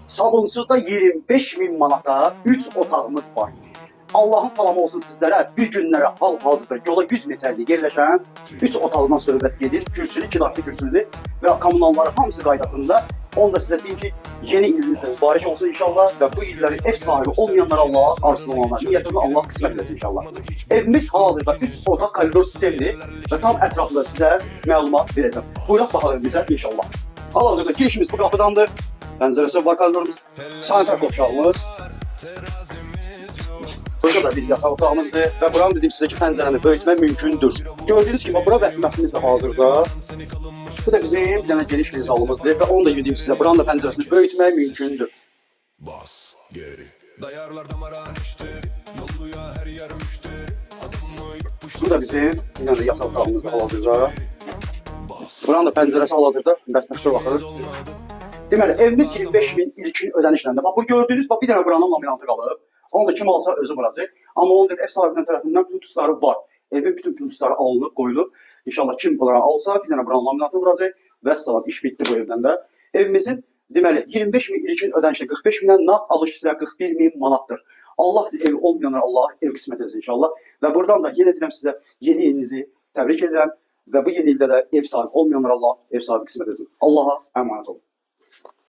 Sabunçuda 25.000 manata 3 otağımız var. Allah'ın salamı olsun sizlərə. Bir günlərə hal-hazırda yola 100 metrlik yerləşən 3 otağından söhbət gedir. Kürsülü, 2 daxili kürsülü və kommunalları hamısı qaydasında. Onu da sizə deyim ki, yeni ilinizdə mübarək olsun inşallah və bu illəri ev sahibi olmayanlar Allah'a arzulananlar. Niyyətini Allah qismət eləsin inşallah. Evimiz hal-hazırda 3 otaq koridor sistemli və tam ətraflı sizə məlumat verəcəm. Buyuraq baxaq evimizə inşallah. Hal-hazırda girişimiz bu qapıdandır. Pəncərəsi var koridorumuz. Sanitar qovşağımız. Burada da bir yataq otağımızdır və buranı dedim sizə ki, pəncərəni böyütmək mümkündür. Gördüyünüz kimi, bura vətmətimiz hazırda. Bu da bizim bir dənə geniş bir zalımızdır və onu da dedim sizə, buranın da pəncərəsini böyütmək mümkündür. Bu da bizim bir dənə yataq otağımızdır hal-hazırda. Buranın da pəncərəsi hal-hazırda vətmətdə baxır. Deməli, evimiz 25.000 ilkin ödənişlə də. Bu gördüyünüz bir dənə buranın laminatı qalıb. Onu da kim alsa özü vuracaq. Amma onun ev sahibinin tərəfindən pultusları var. Evin bütün pultusları alınıb, qoyulub. İnşallah kim bunları alsa bir dənə buranın laminatı vuracaq. Və salam, iş bitdi bu evdən də. Evimizin deməli 25.000 ilkin ödənişlə 45.000-dən nağd alış sizə 41.000 manatdır. Allah size evi olmayanlara Allah ev qismət etsin inşallah. Və buradan da yenə deyirəm sizə yeni ilinizi təbrik edirəm. Və bu yeni ildə də ev sahibi olmayanlara Allah ev sahibi qismət etsin. Allah'a əmanət olun.